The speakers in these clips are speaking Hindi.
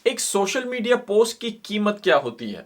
एक सोशल मीडिया पोस्ट की कीमत क्या होती है?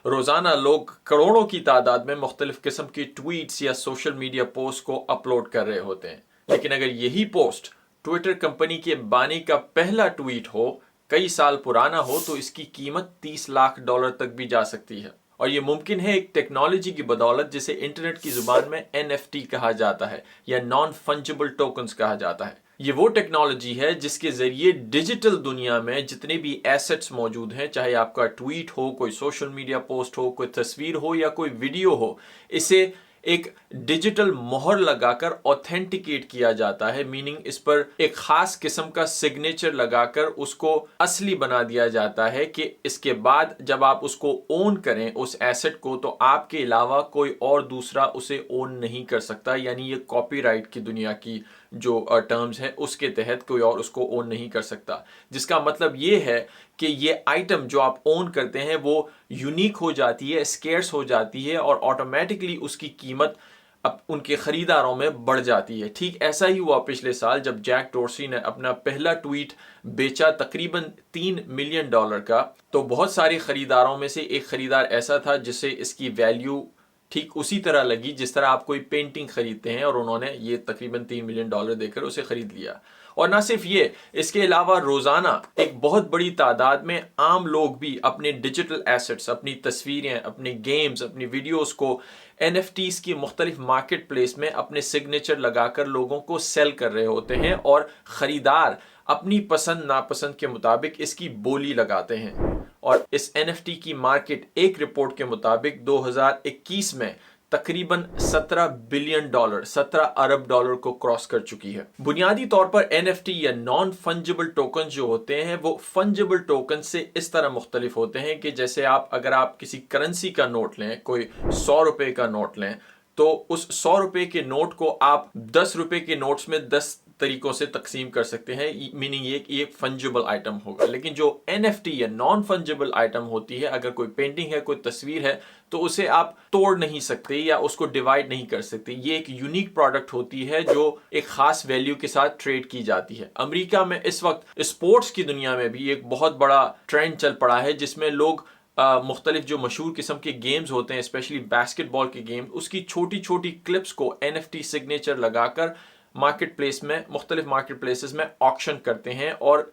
रोजाना लोग करोड़ों की तादाद में मुख्तलिफ किस्म की ट्वीट्स या सोशल मीडिया पोस्ट को अपलोड कर रहे होते हैं, लेकिन अगर यही पोस्ट ट्विटर कंपनी के बानी का पहला ट्वीट हो, कई साल पुराना हो, तो इसकी कीमत $30 लाख तक भी जा सकती है। और ये मुमकिन है एक टेक्नोलॉजी की बदौलत जिसे इंटरनेट की जुबान में NFT कहा जाता है या नॉन फंजिबल टोकन्स कहा जाता है। ये वो टेक्नोलॉजी है जिसके जरिए डिजिटल दुनिया में जितने भी एसेट्स मौजूद हैं, चाहे आपका ट्वीट हो, कोई सोशल मीडिया पोस्ट हो, कोई तस्वीर हो या कोई वीडियो हो, इसे एक डिजिटल मोहर लगाकर ऑथेंटिकेट किया जाता है। मीनिंग इस पर एक खास किस्म का सिग्नेचर लगाकर उसको असली बना दिया जाता है कि इसके बाद जब आप उसको ओन करें उस एसेट को, तो आपके अलावा कोई और दूसरा उसे ओन नहीं कर सकता। यानी ये कॉपीराइट की दुनिया की जो टर्म्स है उसके तहत कोई और उसको ओन नहीं कर सकता। जिसका मतलब ये है कि ये आइटम जो आप ओन करते हैं वो यूनिक हो जाती है, स्केर्स हो जाती है और ऑटोमेटिकली उसकी कीमत अब उनके खरीदारों में बढ़ जाती है। ठीक ऐसा ही हुआ पिछले साल जब जैक डोर्सी ने अपना पहला ट्वीट बेचा तकरीबन $3 मिलियन का। तो बहुत सारे खरीदारों में से एक खरीदार ऐसा था जिसे इसकी वैल्यू ठीक उसी तरह लगी जिस तरह आप कोई पेंटिंग खरीदते हैं, और उन्होंने ये तकरीबन $3 मिलियन देकर उसे खरीद लिया। और ना सिर्फ ये, इसके अलावा रोजाना एक बहुत बड़ी तादाद में आम लोग भी अपने डिजिटल एसेट्स, अपनी तस्वीरें, अपने गेम्स, अपनी वीडियोस को NFTs की मुख्तलिफ मार्केट प्लेस में अपने सिग्नेचर लगाकर लोगों को सेल कर रहे होते हैं, और खरीदार अपनी पसंद नापसंद के मुताबिक इसकी बोली लगाते हैं। और इस NFT की मार्केट एक रिपोर्ट के मुताबिक 2021 में तकरीबन $17 बिलियन, $17 अरब को क्रॉस कर चुकी है। बुनियादी तौर पर NFT या नॉन फंजिबल टोकन जो होते हैं वो फंजिबल टोकन से इस तरह मुख्तलिफ होते हैं कि जैसे अगर आप किसी करेंसी का नोट लें, कोई ₹100 का नोट लें, तो उस ₹100 के नोट को आप ₹10 के नोट्स में 10 तरीकों से तकसीम कर सकते हैं। मीनिंग ये फंजिबल आइटम होगा। लेकिन जो NFT या नॉन फंजिबल आइटम होती है, अगर कोई पेंटिंग है, कोई तस्वीर है, तो उसे आप तोड़ नहीं सकते या उसको डिवाइड नहीं कर सकते। ये एक यूनिक प्रोडक्ट होती है जो एक खास वैल्यू के साथ ट्रेड की जाती है। अमेरिका में इस वक्त स्पोर्ट्स की दुनिया में भी एक बहुत बड़ा ट्रेंड चल पड़ा है जिसमें लोग मुख्तलिफ जो मशहूर किस्म के गेम्स होते हैं, स्पेशली बास्केटबॉल के गेम्स, उसकी छोटी छोटी क्लिप्स को NFT सिग्नेचर लगाकर मार्केट प्लेस में, मुख्तलिफ मार्केट प्लेसेस में ऑक्शन करते हैं, और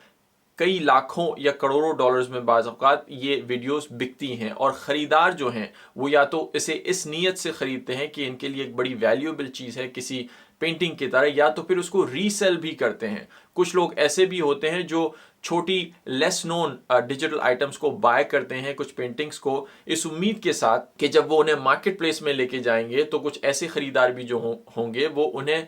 कई लाखों या करोड़ों डॉलर्स में बाज़ औक़ात ये वीडियोस बिकती हैं। और ख़रीदार जो हैं वो या तो इसे इस नीयत से ख़रीदते हैं कि इनके लिए एक बड़ी वैल्यूएबल चीज़ है किसी पेंटिंग की तरह, या तो फिर उसको रीसेल भी करते हैं। कुछ लोग ऐसे भी होते हैं जो छोटी लेस नोन डिजिटल आइटम्स को बाय करते हैं, कुछ पेंटिंग्स को, इस उम्मीद के साथ कि जब वो उन्हें मार्केट प्लेस में लेके जाएंगे तो कुछ ऐसे ख़रीदार भी जो होंगे वो उन्हें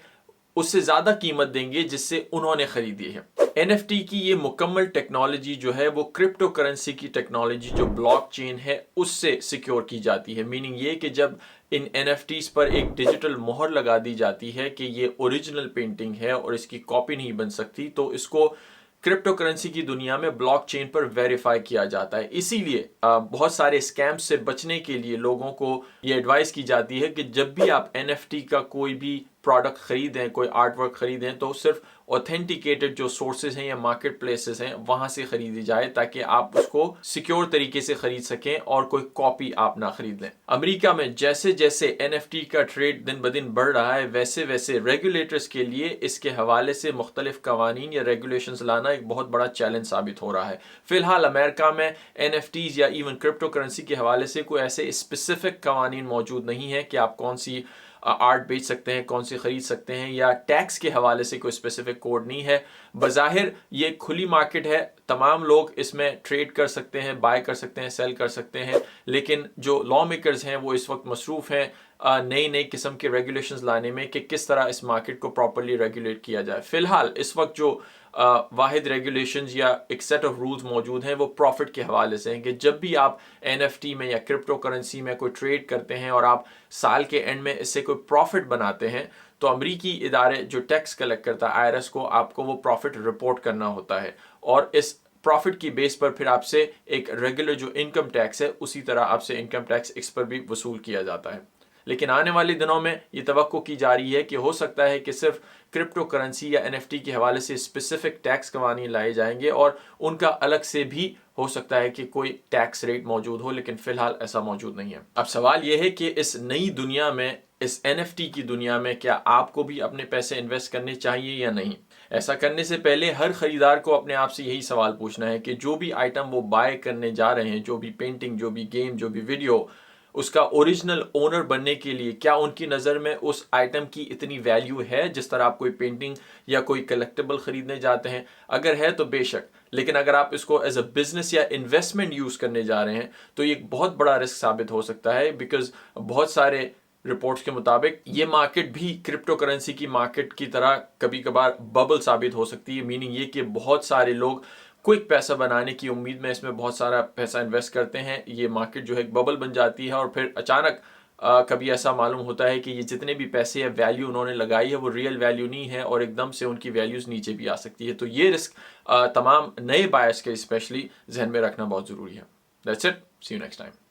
उससे ज़्यादा कीमत देंगे जिससे उन्होंने ख़रीदी है। NFT की ये मुकम्मल टेक्नोलॉजी जो है वो क्रिप्टो करेंसी की टेक्नोलॉजी जो ब्लॉकचेन है उससे सिक्योर की जाती है। मीनिंग ये कि जब इन NFTs पर एक डिजिटल मोहर लगा दी जाती है कि ये ओरिजिनल पेंटिंग है और इसकी कॉपी नहीं बन सकती, तो इसको क्रिप्टो करेंसी की दुनिया में ब्लॉकचेन पर वेरीफाई किया जाता है। इसीलिए बहुत सारे स्कैम्स से बचने के लिए लोगों को ये एडवाइस की जाती है कि जब भी आप NFT का कोई भी प्रोडक्ट खरीदें, कोई आर्ट वर्क खरीदें, तो सिर्फ ऑथेंटिकेटेड जो सोर्सेज हैं या मार्केट प्लेसेस हैं वहां से खरीदी जाए, ताकि आप उसको सिक्योर तरीके से खरीद सकें और कोई कॉपी आप ना खरीद लें। अमेरिका में जैसे जैसे NFT का ट्रेड दिन ब दिन बढ़ रहा है, वैसे वैसे रेगुलेटर्स के लिए इसके हवाले से मुख्तलिफ कवानीन या रेगुलेशंस लाना एक बहुत बड़ा चैलेंज साबित हो रहा है। फिलहाल अमेरिका में NFTs या इवन क्रिप्टो करेंसी के हवाले से कोई ऐसे स्पेसिफिक कवानीन मौजूद नहीं है कि आप कौन सी आर्ट बेच सकते हैं, कौन सी खरीद सकते हैं, या टैक्स के हवाले से कोई स्पेसिफिक कोड नहीं है। बज़ाहिर ये खुली मार्केट है, तमाम लोग इसमें ट्रेड कर सकते हैं, बाय कर सकते हैं, सेल कर सकते हैं, लेकिन जो लॉ मेकर्स हैं वो इस वक्त मसरूफ़ हैं नई नई किस्म के रेगुलेशंस लाने में कि किस तरह इस मार्केट को प्रॉपर्ली रेगुलेट किया जाए। फिलहाल इस वक्त जो वाहिद रेगुलेशंस या एक सेट ऑफ रूल्स मौजूद हैं वो प्रॉफिट के हवाले से हैं कि जब भी आप NFT में या क्रिप्टो करेंसी में कोई ट्रेड करते हैं और आप साल के एंड में इससे कोई प्रॉफिट बनाते हैं, तो अमरीकी इदारे जो टैक्स कलेक्ट करता है IRS को, आपको वो प्रॉफिट रिपोर्ट करना होता है, और इस प्रॉफिट की बेस पर फिर आपसे एक रेगुलर जो इनकम टैक्स है उसी तरह आपसे इनकम टैक्स इस पर भी वसूल किया जाता है। लेकिन आने वाले दिनों में ये तवक्को की जा रही है कि हो सकता है कि सिर्फ क्रिप्टो करेंसी या NFT के हवाले से स्पेसिफिक टैक्स कवानीन लाए जाएंगे और उनका अलग से भी हो सकता है कि कोई टैक्स रेट मौजूद हो, लेकिन फिलहाल ऐसा मौजूद नहीं है। अब सवाल यह है कि इस नई दुनिया में, इस NFT की दुनिया में, क्या आपको भी अपने पैसे इन्वेस्ट करने चाहिए या नहीं? ऐसा करने से पहले हर खरीदार को अपने आप से यही सवाल पूछना है कि जो भी आइटम वो बाय करने जा रहे हैं, जो भी पेंटिंग, जो भी गेम, जो भी वीडियो, उसका ओरिजिनल ओनर बनने के लिए क्या उनकी नज़र में उस आइटम की इतनी वैल्यू है जिस तरह आप कोई पेंटिंग या कोई कलेक्टिबल खरीदने जाते हैं? अगर है तो बेशक, लेकिन अगर आप इसको एज अ बिजनेस या इन्वेस्टमेंट यूज़ करने जा रहे हैं तो ये एक बहुत बड़ा रिस्क साबित हो सकता है, बिकॉज बहुत सारे रिपोर्ट्स के मुताबिक ये मार्केट भी क्रिप्टो करेंसी की मार्केट की तरह कभी कभार बबल साबित हो सकती है। मीनिंग ये कि बहुत सारे लोग क्विक पैसा बनाने की उम्मीद में इसमें बहुत सारा पैसा इन्वेस्ट करते हैं, ये मार्केट जो है एक बबल बन जाती है और फिर अचानक कभी ऐसा मालूम होता है कि ये जितने भी पैसे या वैल्यू उन्होंने लगाई है वो रियल वैल्यू नहीं है और एकदम से उनकी वैल्यूज नीचे भी आ सकती है। तो ये रिस्क तमाम नए बायर्स के स्पेशली जहन में रखना बहुत ज़रूरी है। That's it, see you next time.